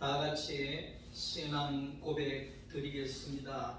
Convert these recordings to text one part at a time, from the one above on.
다 같이 신앙 고백 드리겠습니다.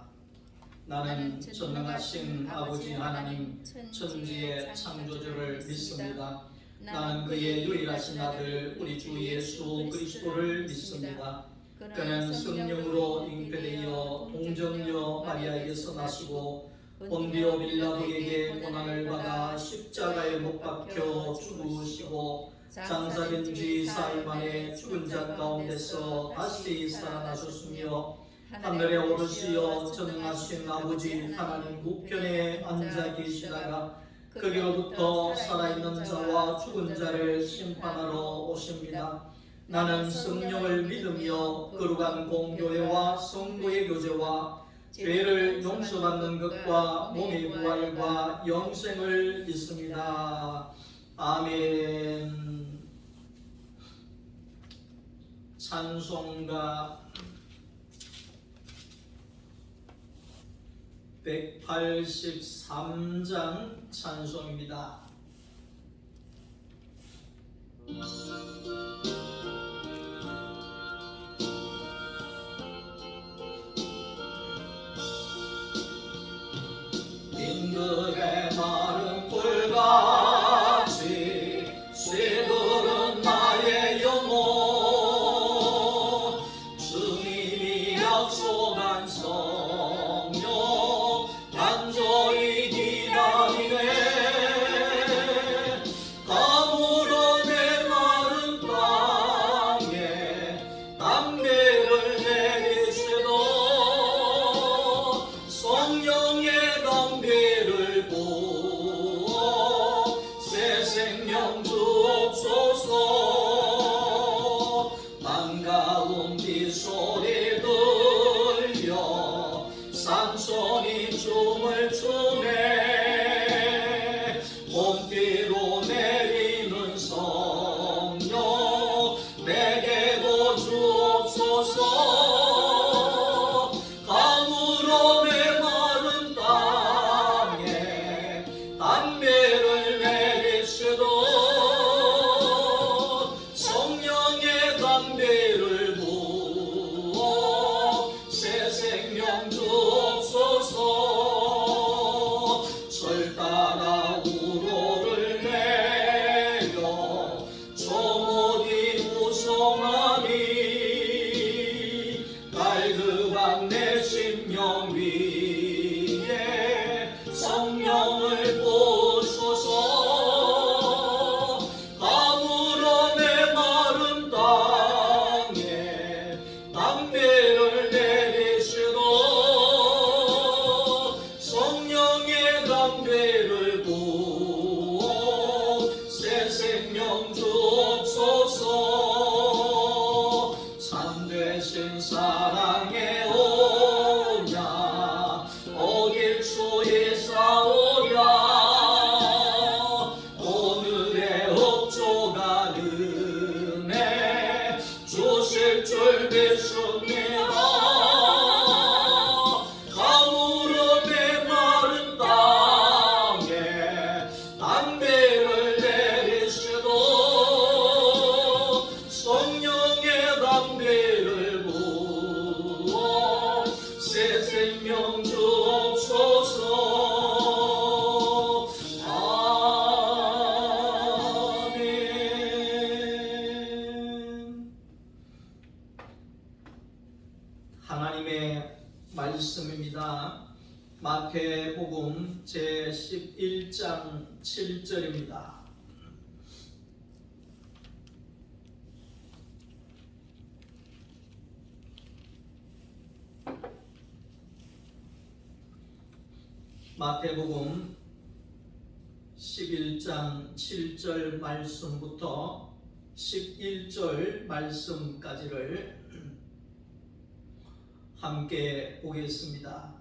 나는 전능하신 아버지 하나님 천지의 창조주를 믿습니다. 나는 그의 유일하신 아들 우리 주 예수 그리스도를 믿습니다. 그는 성령으로 잉태되어 동정녀 마리아에게서 나시고 본디오 빌라도에게 고난을 받아 십자가에 못 박혀 죽으시고 장사된 지 사흘 만에 죽은 자 가운데서 다시 살아나셨으며 하늘에 오르시어 전능하신 아버지 하나님 우편에 앉아 계시다가 그리로부터 살아있는 자와 죽은 자를 심판하러 오십니다. 나는 성령을 믿으며 거룩한 공교회와 성도의 교제와 죄를 용서받는 것과 몸의 부활과 영생을 믿습니다. 아멘. 찬송가 183장 찬송입니다. 빈들의 마른 돌같이 새도른 나의 영혼 주님이 약속한 성령 간절히 기다리네. 가물어 내 마른 땅에 담배를 내리시도 성령의 담배를 부어 새 생명 주옵소서. 반가운 빗소리 들려 삼손이 춤을 추네. 봄비로 내리는 성령 내게도 주옵소서. 가물어 메마른 땅에 담배를 내리시도 성령의 담배를 부어 새 생명 주옵소서. 절 따라 우로를 내려 조목이 우성하니 갈급한 내 심령 위에 성령을 부으소서. 가물어 메마른 땅에 담배를 내리시도 성령의 담배를 부어 새 생명 주옵소서. 참되신 사랑의 오냐 오길 주의 싸우랴. 오늘의 업조가 은혜 주실 줄 믿습니다. 가물어 메마른 땅에 담배를 내리시도 성령의 담배를 부어 새 생명 주옵소서. 아멘. 하나님의 말씀입니다. 마태복음 제11장 7절입니다. 마태복음 11장 7절 말씀부터 11절 말씀까지를 함께 보겠습니다.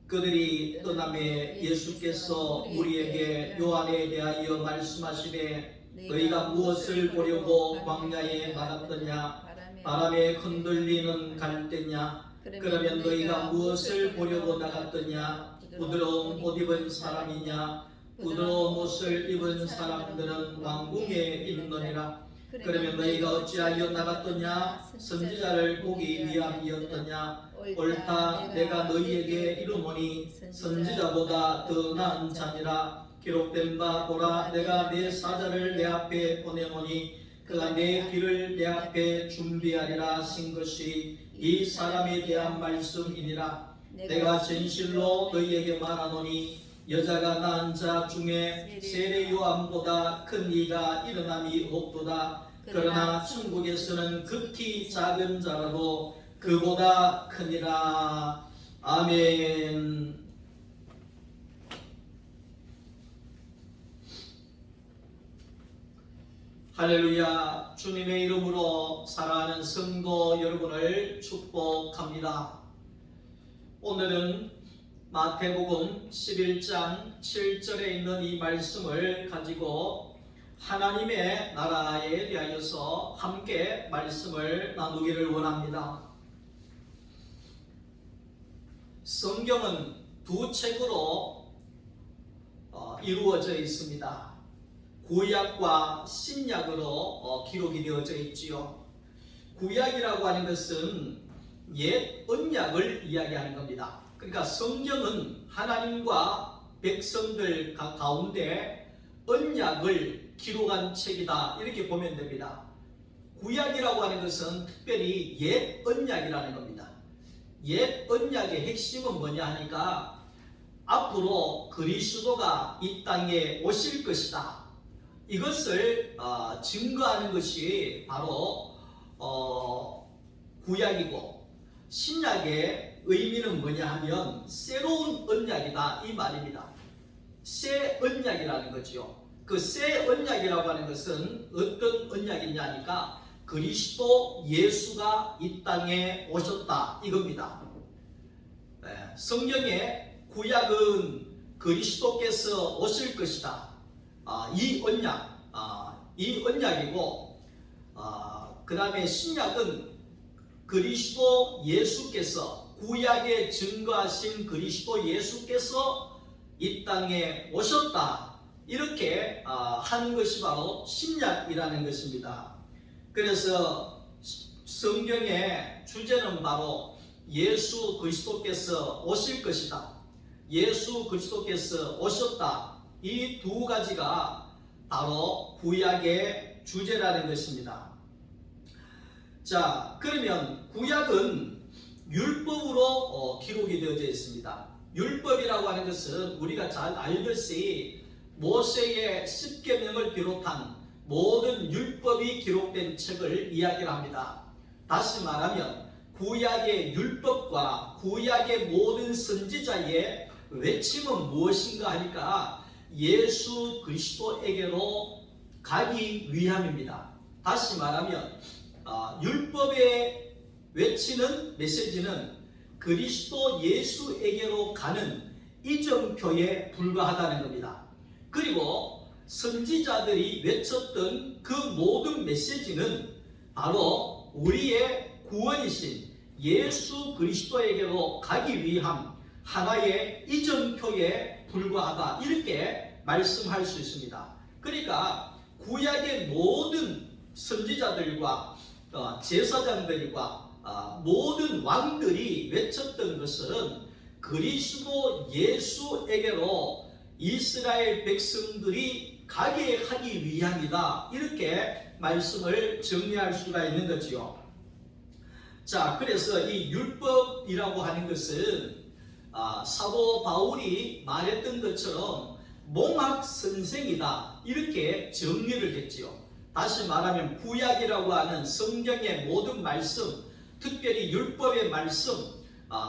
그들이 떠남에 예수께서 우리에게 요한에 대하여 말씀하시되 너희가 무엇을 보려고 광야에 나갔더냐? 바람에 흔들리는 갈대냐? 그러면 너희가 무엇을 보려고 나갔더냐? 부드러운 옷 입은 사람이냐? 부드러운 옷을 입은 사람들은 왕궁에 있느니라. 그러면 너희가 어찌하여 나갔더냐? 선지자를 보기 위함이었더냐? 옳다. 내가 너희에게 이르노니 선지자보다 더 나은 자니라. 기록된 바 보라, 내가 내 사자를 내 앞에 보내노니 그가 내 길을 내 앞에 준비하리라 하신 것이 이 사람에 대한 말씀이니라. 내가 진실로 너희에게 말하노니 여자가 낳은 자 중에 세례 요한보다 큰 이가 일어남이 없도다. 그러나 천국에서는 극히 작은 자라도 그보다 크니라. 아멘. 할렐루야. 주님의 이름으로 사랑하는 성도 여러분을 축복합니다. 오늘은 마태복음 11장 7절에 있는 이 말씀을 가지고 하나님의 나라에 대하여서 함께 말씀을 나누기를 원합니다. 성경은 두 책으로 이루어져 있습니다. 구약과 신약으로 기록이 되어져 있지요. 구약이라고 하는 것은 옛 언약을 이야기하는 겁니다. 그러니까 성경은 하나님과 백성들 가운데 언약을 기록한 책이다, 이렇게 보면 됩니다. 구약이라고 하는 것은 특별히 옛 언약이라는 겁니다. 옛 언약의 핵심은 뭐냐 하니까 앞으로 그리스도가 이 땅에 오실 것이다, 이것을 증거하는 것이 바로 구약이고, 신약의 의미는 뭐냐 하면 새로운 언약이다, 이 말입니다. 새 언약이라는 거죠. 그 새 언약이라고 하는 것은 어떤 언약이냐 하니까 그리스도 예수가 이 땅에 오셨다, 이겁니다. 성경의 구약은 그리스도께서 오실 것이다, 이 언약이고, 그 다음에 신약은 그리스도 예수께서, 구약에 증거하신 그리스도 예수께서 이 땅에 오셨다, 이렇게 하는 것이 바로 신약이라는 것입니다. 그래서 성경의 주제는 바로 예수 그리스도께서 오실 것이다, 예수 그리스도께서 오셨다, 이 두 가지가 바로 구약의 주제라는 것입니다. 자, 그러면 구약은 율법으로 기록이 되어져 있습니다. 율법이라고 하는 것은 우리가 잘 알듯이 모세의 10계명을 비롯한 모든 율법이 기록된 책을 이야기를 합니다. 다시 말하면 구약의 율법과 구약의 모든 선지자의 외침은 무엇인가 하니까 예수 그리스도에게로 가기 위함입니다. 다시 말하면 율법의 외치는 메시지는 그리스도 예수에게로 가는 이정표에 불과하다는 겁니다. 그리고 선지자들이 외쳤던 그 모든 메시지는 바로 우리의 구원이신 예수 그리스도에게로 가기 위함, 하나의 이정표에 불과하다, 이렇게 말씀할 수 있습니다. 그러니까 구약의 모든 선지자들과 제사장들과 모든 왕들이 외쳤던 것은 그리스도 예수에게로 이스라엘 백성들이 가게 하기 위함이다, 이렇게 말씀을 정리할 수가 있는 거지요. 자, 그래서 이 율법이라고 하는 것은 사도 바울이 말했던 것처럼 몽학 선생이다, 이렇게 정리를 했지요. 다시 말하면 구약이라고 하는 성경의 모든 말씀, 특별히 율법의 말씀,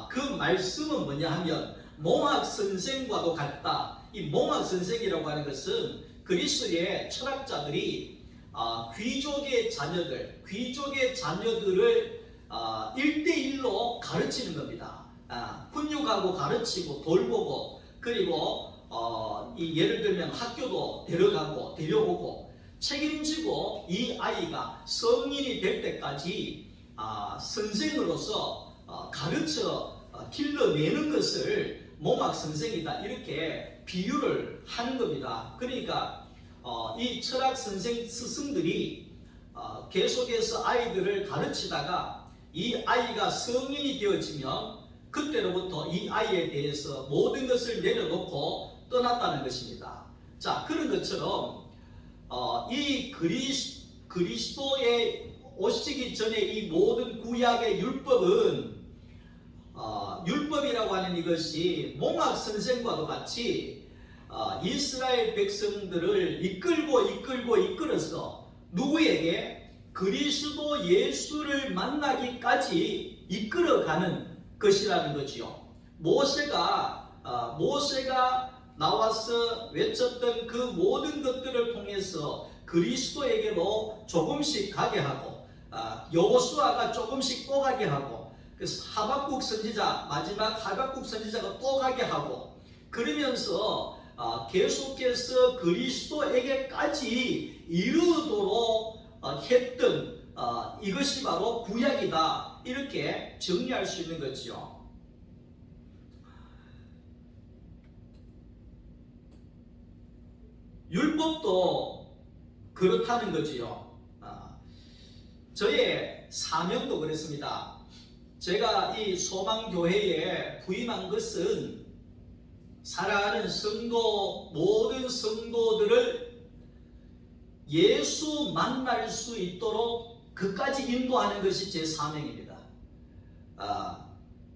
그 말씀은 뭐냐 하면 몽학 선생과도 같다. 이 몽학 선생이라고 하는 것은 그리스의 철학자들이 귀족의 자녀들을 1대1로 가르치는 겁니다. 훈육하고 가르치고 돌보고, 그리고 예를 들면 학교도 데려가고 데려오고 책임지고 이 아이가 성인이 될 때까지 선생으로서 가르쳐 길러내는 것을 몽학 선생이다, 이렇게 비유를 하는 겁니다. 그러니까 이 철학 선생 스승들이 계속해서 아이들을 가르치다가 이 아이가 성인이 되어지면 그때로부터 이 아이에 대해서 모든 것을 내려놓고 떠났다는 것입니다. 자, 그런 것처럼 이 그리스도의 오시기 전에 이 모든 구약의 율법은 율법이라고 하는 이것이 몽학 선생과도 같이 이스라엘 백성들을 이끌어서 누구에게 그리스도 예수를 만나기까지 이끌어가는 것이라는 거지요. 모세가 나와서 외쳤던 그 모든 것들을 통해서 그리스도에게로 조금씩 가게 하고 여호수아가 조금씩 또 가게 하고 그래서 하박국 선지자 마지막 하박국 선지자가 또 가게 하고 그러면서 계속해서 그리스도에게까지 이르도록 했던 이것이 바로 구약이다 이렇게 정리할 수 있는 거죠. 율법도 그렇다는 거지요. 저의 사명도 그렇습니다. 제가 이 소망교회에 부임한 것은 사랑하는 성도 모든 성도들을 예수 만날 수 있도록 그까지 인도하는 것이 제 사명입니다.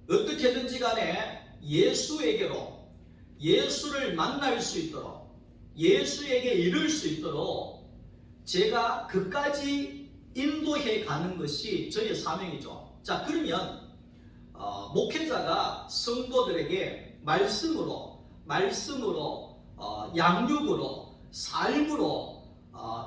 어떻게든지 간에 예수에게로 예수를 만날 수 있도록 예수에게 이를 수 있도록 제가 그까지 인도해 가는 것이 저의 사명이죠. 자, 그러면 목회자가 성도들에게 말씀으로 양육으로 삶으로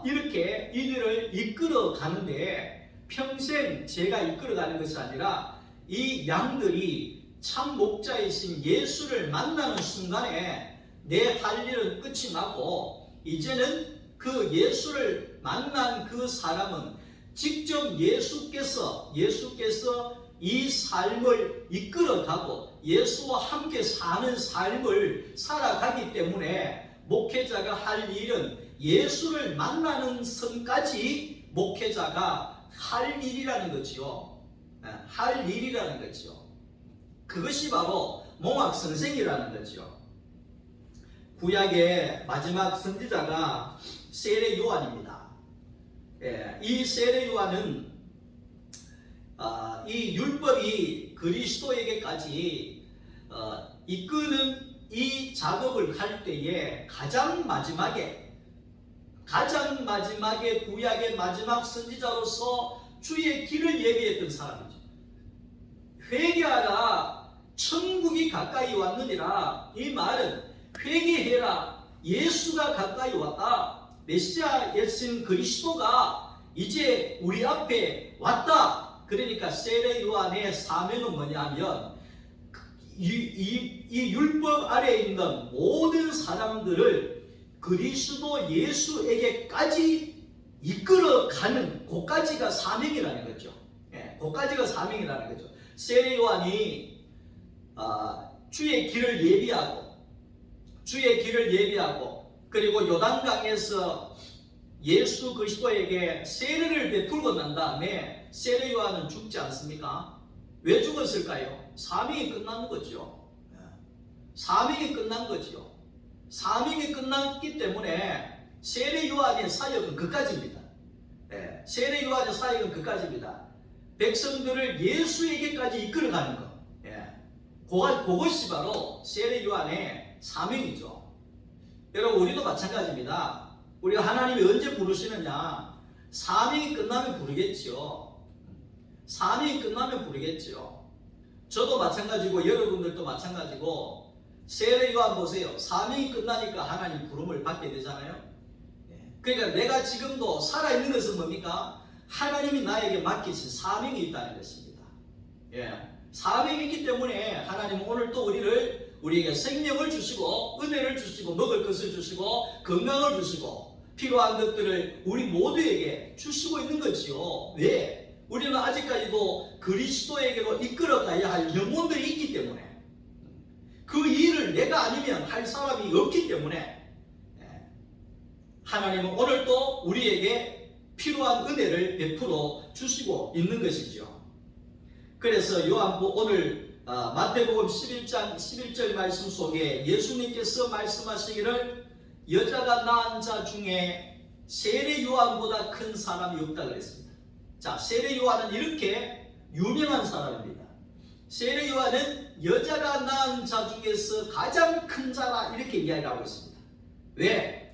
이렇게 이들을 이끌어 가는데 평생 제가 이끌어 가는 것이 아니라 이 양들이 참 목자이신 예수를 만나는 순간에 내 할 일은 끝이 나고 이제는 그 예수를 만난 그 사람은 직접 예수께서 이 삶을 이끌어가고 예수와 함께 사는 삶을 살아가기 때문에 목회자가 할 일은 예수를 만나는 선까지 목회자가 할 일이라는 거지요. 할 일이라는 거지요. 그것이 바로 몽학 선생이라는 거지요. 구약의 마지막 선지자가 세례 요한입니다. 이 세례 요한은 이 율법이 그리스도에게까지 이끄는 이 작업을 할 때에 가장 마지막에 구약의 마지막 선지자로서 주의 길을 예비했던 사람이죠. 회개하라 천국이 가까이 왔느니라. 이 말은 회개해라 예수가 가까이 왔다. 메시아이신 그리스도가 이제 우리 앞에 왔다. 그러니까 세례 요한의 사명은 뭐냐면 이 율법 아래에 있는 모든 사람들을 그리스도 예수에게까지 이끌어가는 그까지가 사명이라는 거죠. 그까지가 사명이라는 거죠. 세례 요한이 주의 길을 예비하고 그리고 요단강에서 예수 그리스도에게 세례를 베풀고 난 다음에 세례 요한은 죽지 않습니까? 왜 죽었을까요? 사명이 끝난 거죠. 사명이 끝난 거죠. 사명이 끝났기 때문에 세례 요한의 사역은 그까지입니다. 세례 요한의 사역은 그까지입니다. 백성들을 예수에게까지 이끌어가는 것. 그것이 바로 세례 요한의 사명이죠. 여러분, 우리도 마찬가지입니다. 우리가 하나님이 언제 부르시느냐? 사명이 끝나면 부르겠죠. 사명이 끝나면 부르겠죠. 저도 마찬가지고 여러분들도 마찬가지고 세례 요한 보세요. 사명이 끝나니까 하나님 부름을 받게 되잖아요. 그러니까 내가 지금도 살아있는 것은 뭡니까? 하나님이 나에게 맡기신 사명이 있다는 것입니다. 사명이 있기 때문에 하나님은 오늘 또 우리에게 생명을 주시고 은혜를 주시고 먹을 것을 주시고 건강을 주시고 필요한 것들을 우리 모두에게 주시고 있는 거지요. 왜? 우리는 아직까지도 그리스도에게로 이끌어가야 할 영혼들이 있기 때문에 그 일을 내가 아니면 할 사람이 없기 때문에 하나님은 오늘도 우리에게 필요한 은혜를 베풀어 주시고 있는 것이죠. 그래서 오늘 마태복음 11장 11절 말씀 속에 예수님께서 말씀하시기를 여자가 낳은 자 중에 세례 요한보다 큰 사람이 없다 그랬습니다. 자, 세례 요한은 이렇게 유명한 사람입니다. 세례 요한은 여자가 낳은 자 중에서 가장 큰 자라 이렇게 이야기하고 있습니다. 왜?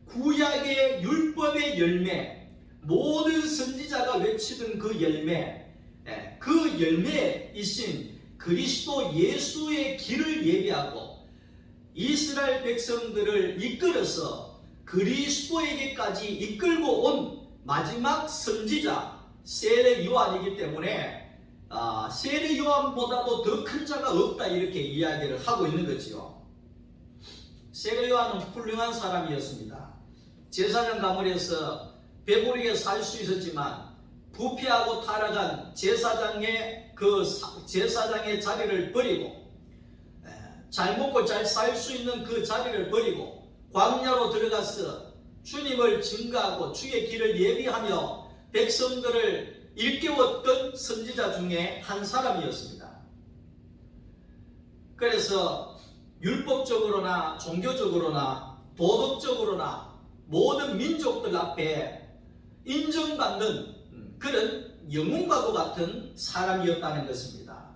구약의 율법의 열매, 모든 선지자가 외치던 그 열매, 그 열매이신 그리스도 예수의 길을 예비하고 이스라엘 백성들을 이끌어서 그리스도에게까지 이끌고 온 마지막 선지자 세례 요한이기 때문에 세례 요한보다도 더 큰 자가 없다 이렇게 이야기를 하고 있는 거지요. 세례 요한은 훌륭한 사람이었습니다. 제사장 가문에서 배부르게 살 수 있었지만 부패하고 타락한 제사장의 자리를 버리고 잘 먹고 잘 살 수 있는 그 자리를 버리고 광야로 들어가서 주님을 증거하고 주의 길을 예비하며 백성들을 일깨웠던 선지자 중에 한 사람이었습니다. 그래서 율법적으로나 종교적으로나 도덕적으로나 모든 민족들 앞에 인정받는 그런 영웅과도 같은 사람이었다는 것입니다.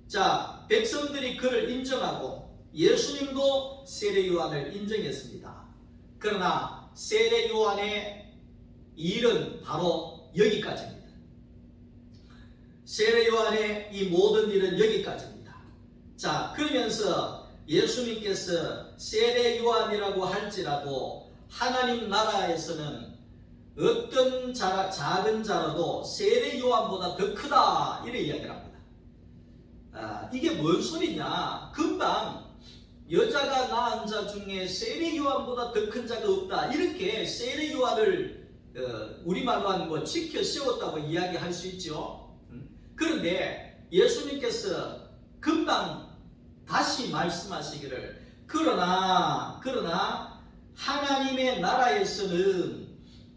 자, 백성들이 그를 인정하고 예수님도 세례 요한을 인정했습니다. 그러나 세례 요한의 일은 바로 여기까지입니다. 세례 요한의 이 모든 일은 여기까지입니다. 자, 그러면서 예수님께서 세례 요한이라고 할지라도 하나님 나라에서는 어떤 작은 자라도 세례 요한보다 더 크다 이렇게 이야기를 합니다. 이게 뭔 소리냐? 금방 여자가 낳은 자 중에 세례 요한보다 더 큰 자가 없다 이렇게 세례 요한을 우리말로 하는 지켜 세웠다고 이야기할 수 있죠. 그런데 예수님께서 금방 다시 말씀하시기를 그러나 하나님의 나라에서는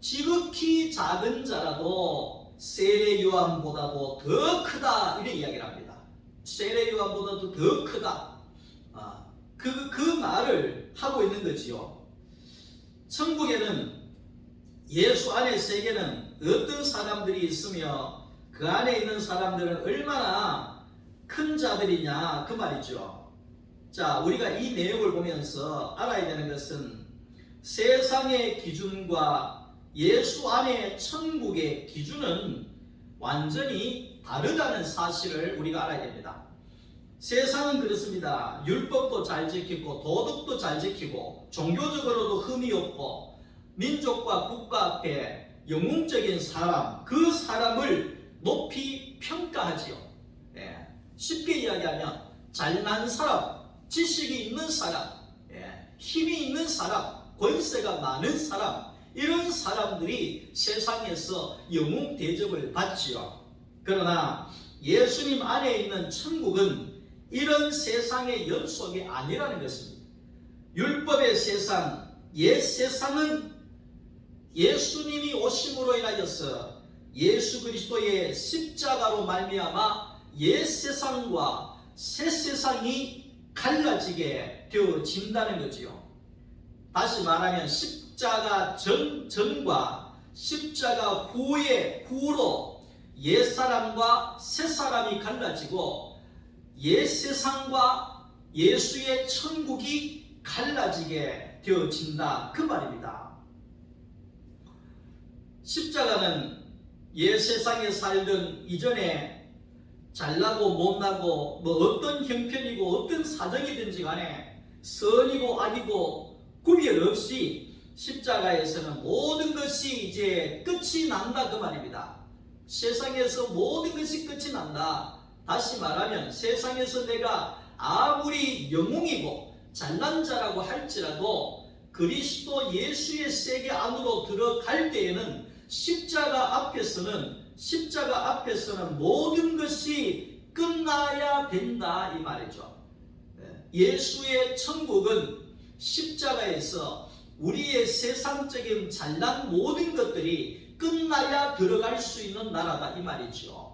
지극히 작은 자라도 세례 요한보다도 더 크다 이렇게 이야기를 합니다. 세례 요한보다도 더 크다. 그 말을 하고 있는 거지요. 천국에는 예수 안의 세계는 어떤 사람들이 있으며 그 안에 있는 사람들은 얼마나 큰 자들이냐 그 말이죠. 자, 우리가 이 내용을 보면서 알아야 되는 것은 세상의 기준과 예수 안의 천국의 기준은 완전히 다르다는 사실을 우리가 알아야 됩니다. 세상은 그렇습니다. 율법도 잘 지키고 도덕도 잘 지키고 종교적으로도 흠이 없고 민족과 국가 앞에 영웅적인 사람, 그 사람을 높이 평가하지요. 쉽게 이야기하면 잘난 사람, 지식이 있는 사람, 힘이 있는 사람, 권세가 많은 사람, 이런 사람들이 세상에서 영웅 대접을 받지요. 그러나 예수님 안에 있는 천국은 이런 세상의 연속이 아니라는 것입니다. 율법의 세상, 옛 세상은 예수님이 오심으로 인하여서 예수 그리스도의 십자가로 말미암아 옛 세상과 새 세상이 갈라지게 되어진다는 거지요. 다시 말하면 십자가 전과 십자가 후로 옛 사람과 새 사람이 갈라지고 옛 세상과 예수의 천국이 갈라지게 되어진다 그 말입니다. 십자가는 옛 세상에 살던 이전에 잘나고 못나고 어떤 형편이고 어떤 사정이든지 간에 선이고 악이고 구별 없이 십자가에서는 모든 것이 이제 끝이 난다 그 말입니다. 세상에서 모든 것이 끝이 난다. 다시 말하면 세상에서 내가 아무리 영웅이고 잘난 자라고 할지라도 그리스도 예수의 세계 안으로 들어갈 때에는 십자가 앞에서는 모든 것이 끝나야 된다 이 말이죠. 예수의 천국은 십자가에서 우리의 세상적인 잘난 모든 것들이 끝나야 들어갈 수 있는 나라다 이 말이죠.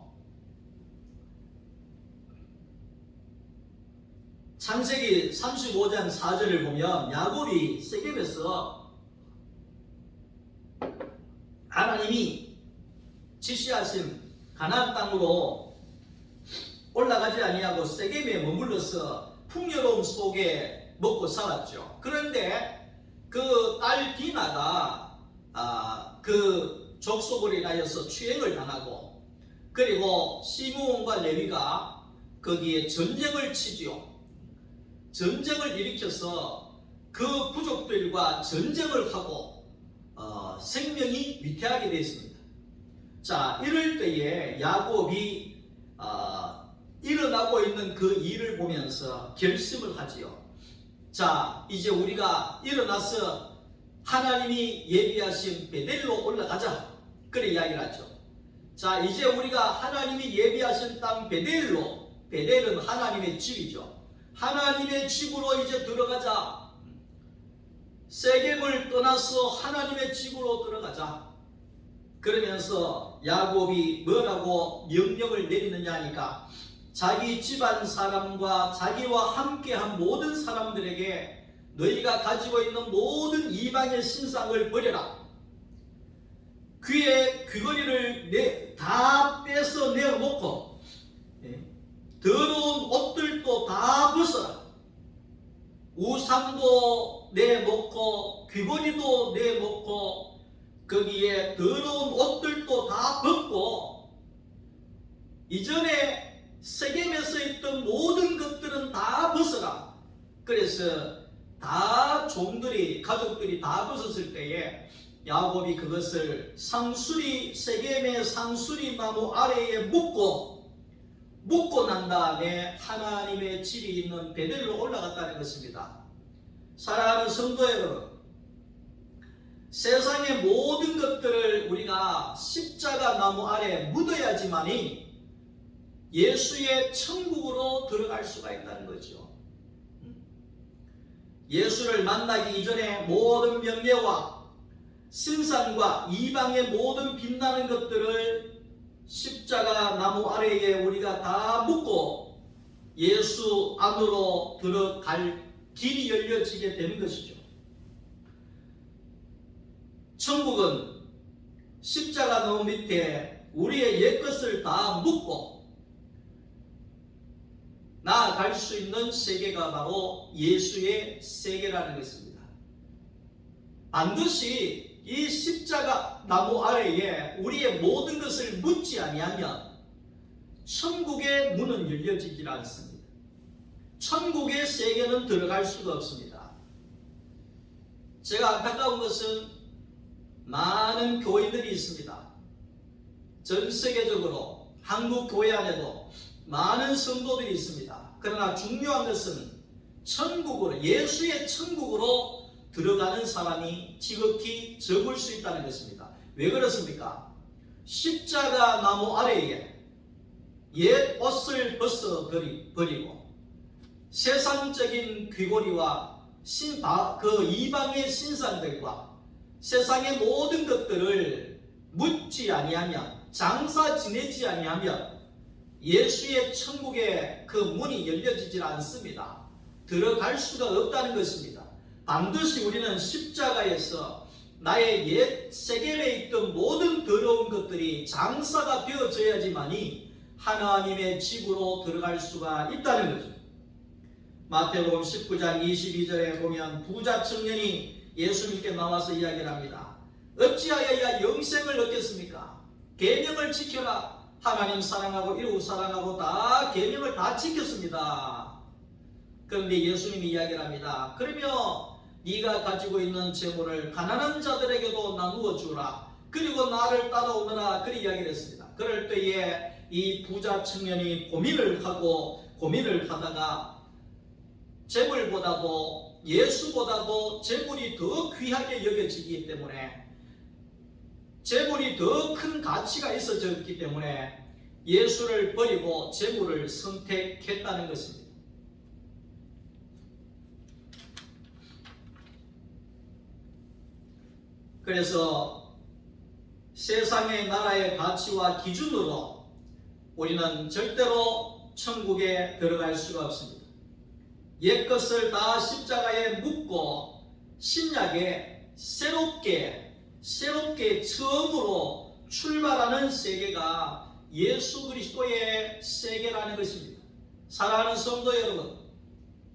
창세기 35장 4절을 보면 야곱이 세겜에서 하나님이 지시하신 가나안 땅으로 올라가지 아니하고 세겜에 머물러서 풍요로움 속에 먹고 살았죠. 그런데 그 딸 디나가 그 족속으로 인하여서 추행을 당하고, 그리고 시므온과 레위가 거기에 전쟁을 치지요. 전쟁을 일으켜서 그 부족들과 전쟁을 하고 생명이 위태하게 되었습니다. 자, 이럴 때에 야곱이 일어나고 있는 그 일을 보면서 결심을 하지요. 자, 이제 우리가 일어나서 하나님이 예비하신 베델로 올라가자. 그래 이야기를 하죠. 자, 이제 우리가 하나님이 예비하신 땅 베델로, 베델은 하나님의 집이죠. 하나님의 집으로 이제 들어가자. 세겜을 떠나서 하나님의 집으로 들어가자. 그러면서 야곱이 뭐라고 명령을 내리느냐 하니까, 자기 집안 사람과 자기와 함께한 모든 사람들에게 너희가 가지고 있는 모든 이방의 신상을 버려라. 귀의 귀걸이를 다 빼서 내어놓고 더러운 옷들도 다 벗어라. 우상도 내놓고 귀걸이도 내놓고 거기에 더러운 옷들도 다 벗고, 이전에 세겜에서 있던 모든 것들은 다 벗어라. 그래서 다 종들이, 가족들이 다 벗었을 때에 야곱이 그것을 상수리, 세겜의 상수리 나무 아래에 묶고 난 다음에 하나님의 집이 있는 베델로 올라갔다는 것입니다. 사랑하는 성도 여러분, 세상의 모든 것들을 우리가 십자가 나무 아래 묻어야지만이 예수의 천국으로 들어갈 수가 있다는 거죠. 예수를 만나기 이전에 모든 명예와 신상과 이방의 모든 빛나는 것들을 십자가 나무 아래에 우리가 다 묻고 예수 안으로 들어갈 길이 열려지게 되는 것이죠. 천국은 십자가 나무 밑에 우리의 옛것을 다 묻고 나아갈 수 있는 세계가 바로 예수의 세계라는 것입니다. 반드시 이 십자가 나무 아래에 우리의 모든 것을 묻지 아니하면 천국의 문은 열려지질 않습니다. 천국의 세계는 들어갈 수가 없습니다. 제가 안타까운 것은 많은 교회들이 있습니다. 전 세계적으로 한국 교회 안에도 많은 성도들이 있습니다. 그러나 중요한 것은 천국으로, 예수의 천국으로 들어가는 사람이 지극히 적을 수 있다는 것입니다. 왜 그렇습니까? 십자가 나무 아래에 옛 옷을 벗어 버리고 세상적인 귀고리와 그 이방의 신상들과 세상의 모든 것들을 묻지 아니하면, 장사 지내지 아니하면 예수의 천국의 그 문이 열려지질 않습니다. 들어갈 수가 없다는 것입니다. 반드시 우리는 십자가에서 나의 옛 세겜에 있던 모든 더러운 것들이 장사가 되어져야지만이 하나님의 집으로 들어갈 수가 있다는 거죠. 마태복음 19장 22절에 보면 부자 청년이 예수님께 나와서 이야기를 합니다. 어찌하여야 영생을 얻겠습니까? 계명을 지켜라. 하나님 사랑하고 이웃 사랑하고 다 계명을 다 지켰습니다. 그런데 예수님이 이야기를 합니다. 그러면 네가 가지고 있는 재물을 가난한 자들에게도 나누어 주라. 그리고 나를 따라오너라. 그렇게 이야기를 했습니다. 그럴 때에 이 부자 청년이 고민을 하다가 재물보다도, 예수보다도 재물이 더 귀하게 여겨지기 때문에, 재물이 더 큰 가치가 있어졌기 때문에 예수를 버리고 재물을 선택했다는 것입니다. 그래서 세상의 나라의 가치와 기준으로 우리는 절대로 천국에 들어갈 수가 없습니다. 옛것을 다 십자가에 묻고 신약에 새롭게 처음으로 출발하는 세계가 예수 그리스도의 세계라는 것입니다. 사랑하는 성도 여러분,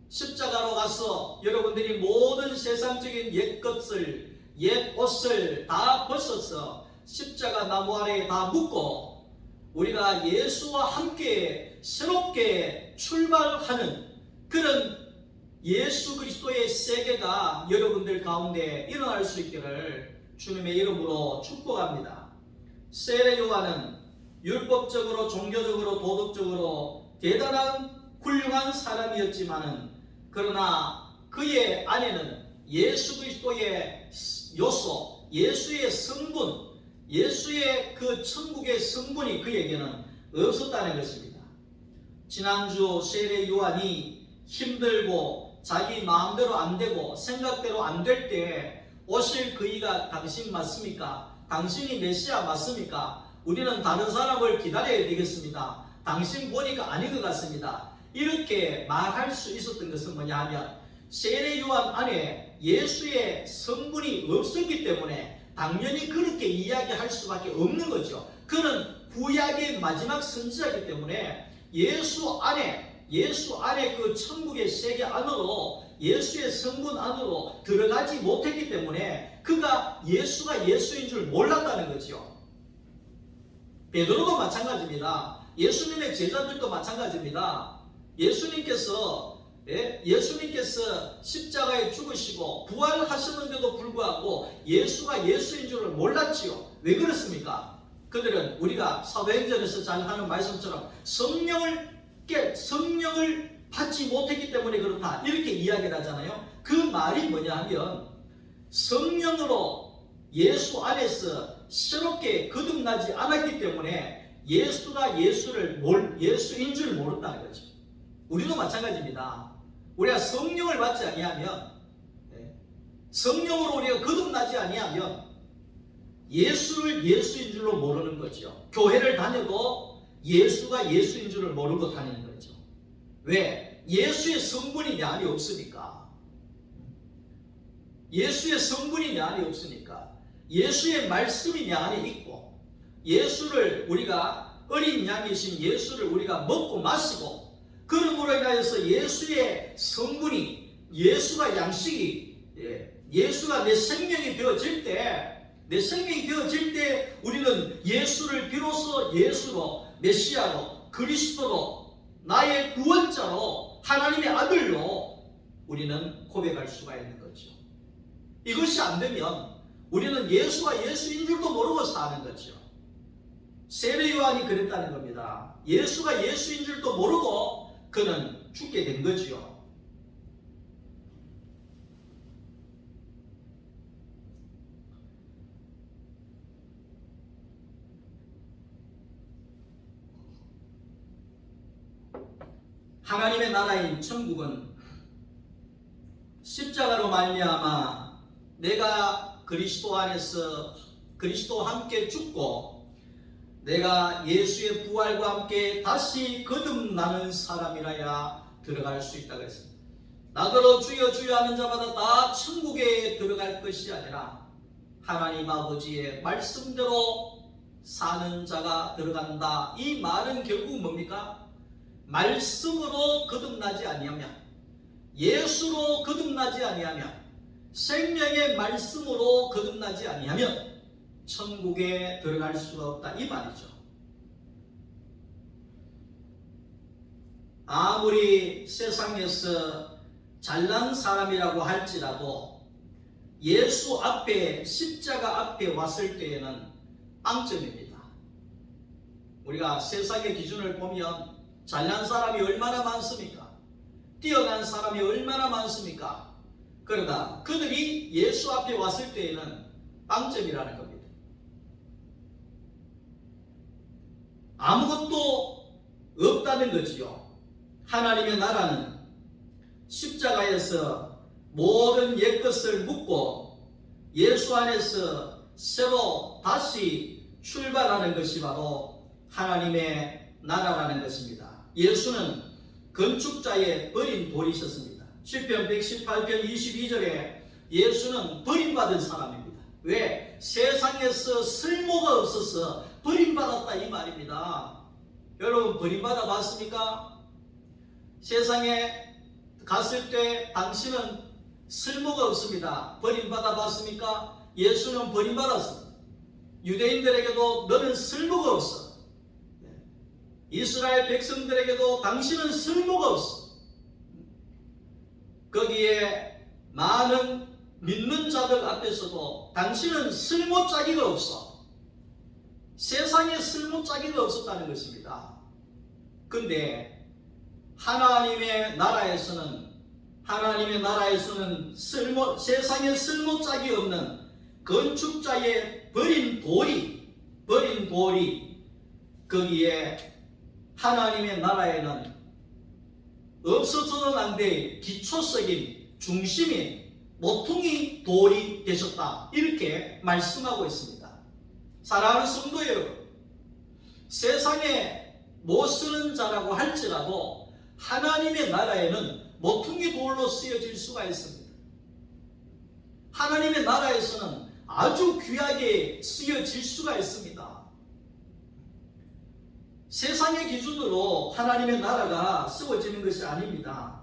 십자가로 가서 여러분들이 모든 세상적인 옛것을, 옛 옷을 다 벗어서 십자가 나무 아래에 다 묻고 우리가 예수와 함께 새롭게 출발하는 그런 예수 그리스도의 세계가 여러분들 가운데 일어날 수 있기를 주님의 이름으로 축복합니다. 세례 요한은 율법적으로, 종교적으로, 도덕적으로 대단한 훌륭한 사람이었지만은 그러나 그의 안에는 예수 그리스도의 요소, 예수의 성분, 예수의 그 천국의 성분이 그에게는 없었다는 것입니다. 지난주 세례 요한이 힘들고 자기 마음대로 안 되고 생각대로 안 될 때 오실 그이가 당신 맞습니까? 당신이 메시아 맞습니까? 우리는 다른 사람을 기다려야 되겠습니다. 당신 보니까 아닌 것 같습니다. 이렇게 말할 수 있었던 것은 뭐냐 하면 세례 요한 안에 예수의 성분이 없었기 때문에 당연히 그렇게 이야기할 수밖에 없는 거죠. 그는 구약의 마지막 선지자이기 때문에 예수 안에 그 천국의 세계 안으로 예수의 성분 안으로 들어가지 못했기 때문에 그가 예수가 예수인 줄 몰랐다는 거죠. 베드로도 마찬가지입니다. 예수님의 제자들도 마찬가지입니다. 예수님께서 십자가에 죽으시고 부활하셨는데도 불구하고 예수가 예수인 줄을 몰랐지요. 왜 그렇습니까? 그들은 우리가 사도행전에서 잘 하는 말씀처럼 성령을 받지 못했기 때문에 그렇다 이렇게 이야기를 하잖아요. 그 말이 뭐냐 하면 성령으로 예수 안에서 새롭게 거듭나지 않았기 때문에 예수가 예수인 줄 모른다는 거죠. 우리도 마찬가지입니다. 우리가 성령을 받지 아니하면, 성령으로 우리가 거듭나지 아니하면 예수를 예수인 줄로 모르는 거죠. 교회를 다녀도 예수가 예수인 줄을 모르고 다니는 거죠. 왜? 예수의 성분이 내 안에 없으니까. 예수의 성분이 내 안에 없으니까. 예수의 말씀이 내 안에 있고 예수를 우리가 어린 양이신 예수를 우리가 먹고 마시고 그러므로 인하여서 예수의 성분이 예수가 양식이 예수가 내 생명이 되어질 때 우리는 예수를 비로소 예수로 메시아로 그리스도로 나의 구원자로 하나님의 아들로 우리는 고백할 수가 있는 거죠. 이것이 안 되면 우리는 예수가 예수인 줄도 모르고 사는 거죠. 세례 요한이 그랬다는 겁니다. 예수가 예수인 줄도 모르고 그는 죽게 된 거지요. 하나님의 나라인 천국은 십자가로 말미암아 내가 그리스도 안에서 그리스도와 함께 죽고 내가 예수의 부활과 함께 다시 거듭나는 사람이라야 들어갈 수 있다고 했습니다. 나더러 주여 주여 하는 자마다 다 천국에 들어갈 것이 아니라 하나님 아버지의 말씀대로 사는 자가 들어간다. 이 말은 결국 뭡니까? 말씀으로 거듭나지 아니하면, 예수로 거듭나지 아니하면, 생명의 말씀으로 거듭나지 아니하면 천국에 들어갈 수가 없다 이 말이죠. 아무리 세상에서 잘난 사람이라고 할지라도 예수 앞에 십자가 앞에 왔을 때에는 빵점입니다. 우리가 세상의 기준을 보면 잘난 사람이 얼마나 많습니까? 뛰어난 사람이 얼마나 많습니까? 그러나 그들이 예수 앞에 왔을 때에는 빵점이라는 겁니다. 아무것도 없다는 거지요. 하나님의 나라는 십자가에서 모든 옛것을 묻고 예수 안에서 새로 다시 출발하는 것이 바로 하나님의 나라라는 것입니다. 예수는 건축자의 버린 돌이셨습니다. 시편 118편 22절에 예수는 버림받은 사람입니다. 왜? 세상에서 쓸모가 없어서 버림받았다 이 말입니다. 여러분 버림받아 봤습니까? 세상에 갔을 때 당신은 쓸모가 없습니다. 버림받아 봤습니까? 예수는 버림받았습니다. 유대인들에게도 너는 쓸모가 없어. 이스라엘 백성들에게도 당신은 쓸모가 없어. 거기에 많은 믿는 자들 앞에서도 당신은 쓸모짜기가 없어. 세상에 쓸모짜기가 없었다는 것입니다. 근데 하나님의 나라에서는 세상에 쓸모짝이 없는 건축자의 버린 돌이 거기에 하나님의 나라에는 없어서는 안 될 기초적인 중심인 모퉁이 돌이 되셨다 이렇게 말씀하고 있습니다. 사랑하는 성도 여러분, 세상에 못 쓰는 자라고 할지라도 하나님의 나라에는 모퉁이 돌로 쓰여질 수가 있습니다. 하나님의 나라에서는 아주 귀하게 쓰여질 수가 있습니다. 세상의 기준으로 하나님의 나라가 쓰여지는 것이 아닙니다.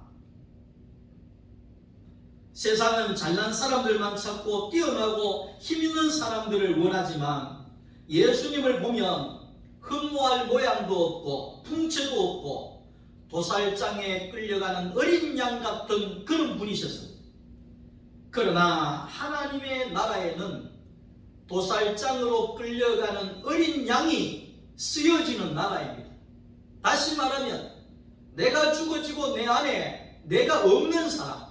세상은 잘난 사람들만 찾고 뛰어나고 힘있는 사람들을 원하지만 예수님을 보면 흠모할 모양도 없고 풍채도 없고 도살장에 끌려가는 어린 양 같은 그런 분이셨습니다. 그러나 하나님의 나라에는 도살장으로 끌려가는 어린 양이 쓰여지는 나라입니다. 다시 말하면 내가 죽어지고 내 안에 내가 없는 사람,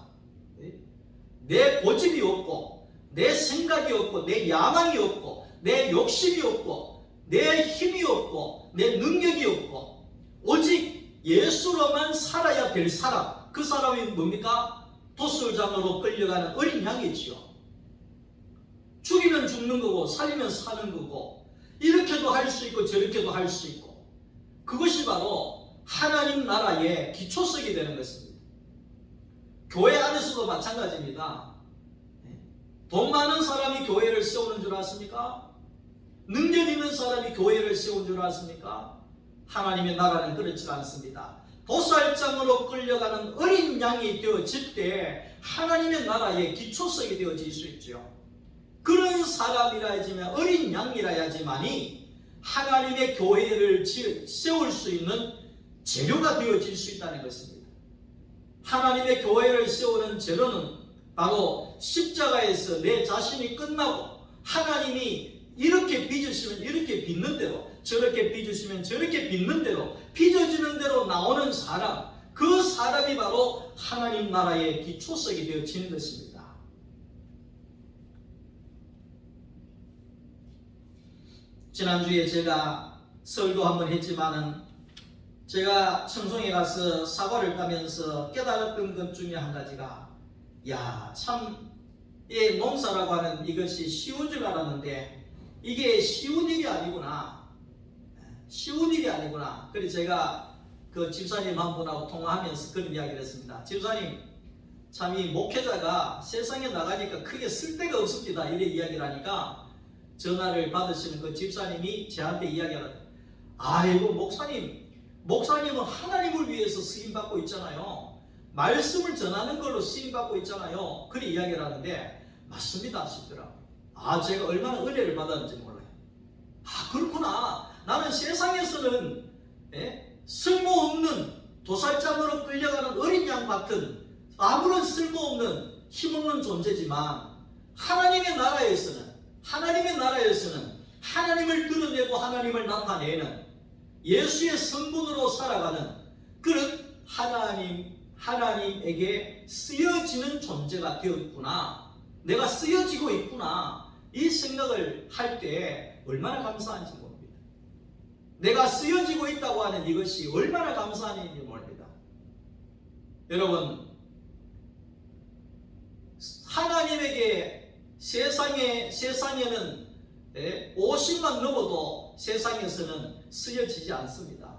내 고집이 없고 내 생각이 없고 내 야망이 없고 내 욕심이 없고 내 힘이 없고 내 능력이 없고 오직 예수로만 살아야 될 사람, 그 사람이 뭡니까? 도살장으로 끌려가는 어린 양이지요. 죽이면 죽는 거고 살리면 사는 거고 이렇게도 할 수 있고 저렇게도 할 수 있고 그것이 바로 하나님 나라의 기초석이 되는 것입니다. 교회 안에서도 마찬가지입니다. 돈 많은 사람이 교회를 세우는 줄 아십니까? 능력 있는 사람이 교회를 세우는 줄 아십니까? 하나님의 나라는 그렇지 않습니다. 도살장으로 끌려가는 어린 양이 되어질 때 하나님의 나라의 기초석이 되어질 수 있죠. 그런 사람이라야지만 어린 양이라야지만이 하나님의 교회를 세울 수 있는 재료가 되어질 수 있다는 것입니다. 하나님의 교회를 세우는 재료는 바로 십자가에서 내 자신이 끝나고 하나님이 이렇게 빚으시면 이렇게 빚는 대로 저렇게 빚으시면 저렇게 빚는 대로 빚어지는 대로 나오는 사람, 그 사람이 바로 하나님 나라의 기초석이 되어지는 것입니다. 지난주에 제가 설교 한번 했지만은 제가 청송에 가서 사과를 따면서 깨달았던 것 중에 한 가지가 참 이 농사라고 하는 이것이 쉬운 줄 알았는데 이게 쉬운 일이 아니구나. 쉬운 일이 아니구나. 그래서 제가 그 집사님 한 분하고 통화하면서 그런 이야기를 했습니다. 집사님, 참 이 목회자가 세상에 나가니까 크게 쓸데가 없습니다. 이래 이야기를 하니까 전화를 받으시는 그 집사님이 저한테 이야기하는 아이고 목사님은 하나님을 위해서 쓰임받고 있잖아요. 말씀을 전하는 걸로 쓰임받고 있잖아요. 그렇게 이야기를 하는데 맞습니다 싶더라고요. 제가 얼마나 은혜를 받았는지 몰라요. 그렇구나. 나는 세상에서는 쓸모없는 도살장으로 끌려가는 어린 양 같은 아무런 쓸모없는 힘없는 존재지만 하나님의 나라에서는 하나님을 드러내고 하나님을 나타내는 예수의 성분으로 살아가는 그런 하나님에게 쓰여지는 존재가 되었구나. 내가 쓰여지고 있구나. 이 생각을 할 때 얼마나 감사한지 모릅니다. 내가 쓰여지고 있다고 하는 이것이 얼마나 감사한 일인지 모릅니다. 여러분, 하나님에게 세상에는 50만 넘어도 세상에서는 쓰여지지 않습니다.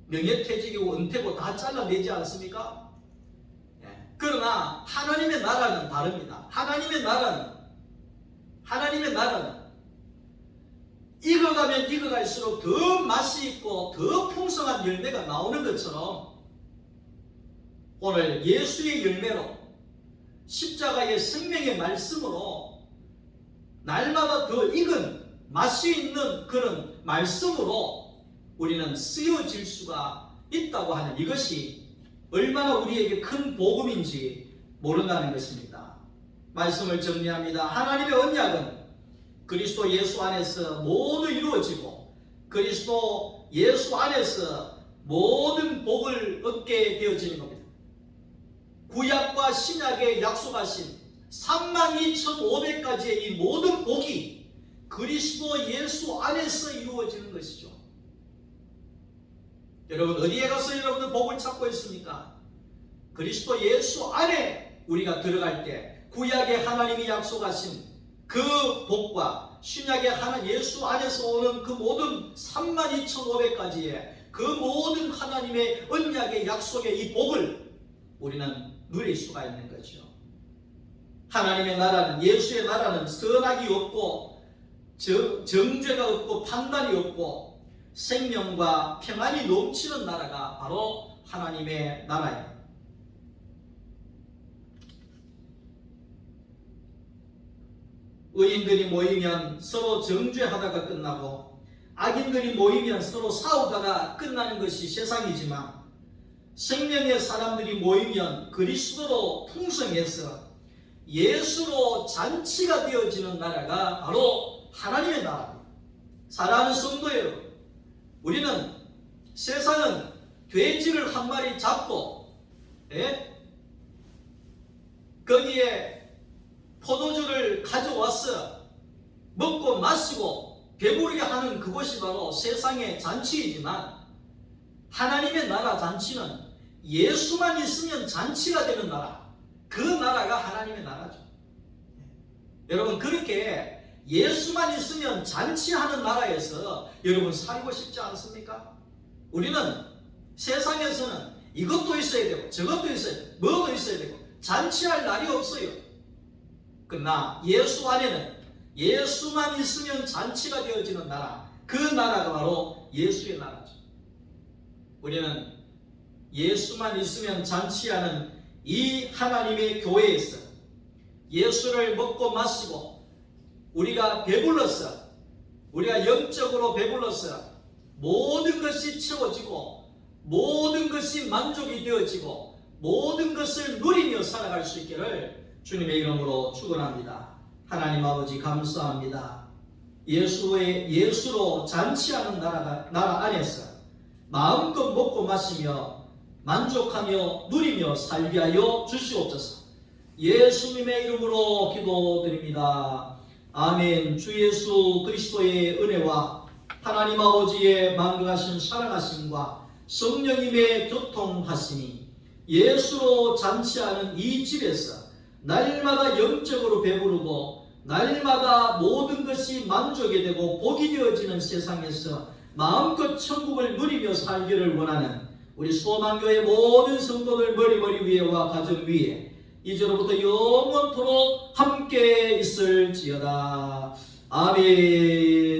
명예퇴직이고 은퇴고 다 잘라내지 않습니까? 그러나 하나님의 나라는 다릅니다. 하나님의 나라는 익어가면 익어갈수록 더 맛이 있고 더 풍성한 열매가 나오는 것처럼 오늘 예수의 열매로 십자가의 생명의 말씀으로 날마다 더 익은 맛이 있는 그런 말씀으로 우리는 쓰여질 수가 있다고 하는 이것이 얼마나 우리에게 큰 복음인지 모른다는 것입니다. 말씀을 정리합니다. 하나님의 언약은 그리스도 예수 안에서 모두 이루어지고 그리스도 예수 안에서 모든 복을 얻게 되어지는 겁니다. 구약과 신약에 약속하신 32,500가지의 이 모든 복이 그리스도 예수 안에서 이루어지는 것이죠. 여러분 어디에 가서 여러분은 복을 찾고 있습니까? 그리스도 예수 안에 우리가 들어갈 때 구약에 하나님이 약속하신 그 복과 신약의 예수 안에서 오는 그 모든 32,500가지의 그 모든 하나님의 언약의 약속의 이 복을 우리는 누릴 수가 있는 거죠. 하나님의 나라는 예수의 나라는 선악이 없고 정죄가 없고 판단이 없고 생명과 평안이 넘치는 나라가 바로 하나님의 나라입니다. 의인들이 모이면 서로 정죄하다가 끝나고 악인들이 모이면 서로 싸우다가 끝나는 것이 세상이지만 생명의 사람들이 모이면 그리스도로 풍성해서 예수로 잔치가 되어지는 나라가 바로 하나님의 나라입니다. 사랑하는 성도 여러분, 우리는 세상은 돼지를 한 마리 잡고 거기에 포도주를 가져와서 먹고 마시고 배부르게 하는 그것이 바로 세상의 잔치이지만 하나님의 나라 잔치는 예수만 있으면 잔치가 되는 나라, 그 나라가 하나님의 나라죠. 여러분 그렇게 예수만 있으면 잔치하는 나라에서 여러분 살고 싶지 않습니까? 우리는 세상에서는 이것도 있어야 되고 저것도 있어야 되고 뭐도 있어야 되고 잔치할 날이 없어요. 그러나 예수 안에는 예수만 있으면 잔치가 되어지는 나라, 그 나라가 바로 예수의 나라죠. 우리는 예수만 있으면 잔치하는 이 하나님의 교회에서 예수를 먹고 마시고 우리가 배불러서 우리가 영적으로 배불러서 모든 것이 채워지고 모든 것이 만족이 되어지고 모든 것을 누리며 살아갈 수 있기를 주님의 이름으로 축원합니다. 하나님 아버지 감사합니다. 예수로 잔치하는 나라 안에서 마음껏 먹고 마시며 만족하며 누리며 살게 하여 주시옵소서. 예수님의 이름으로 기도드립니다. 아멘. 주 예수 그리스도의 은혜와 하나님 아버지의 만극하신 사랑하심과 성령님의 교통하심이 예수로 잔치하는 이 집에서 날마다 영적으로 배부르고 날마다 모든 것이 만족이 되고 복이 되어지는 세상에서 마음껏 천국을 누리며 살기를 원하는 우리 소망교회 모든 성도들 머리 위에와 가정 위에 이제로부터 영원토록 함께 있을지어다. 아멘.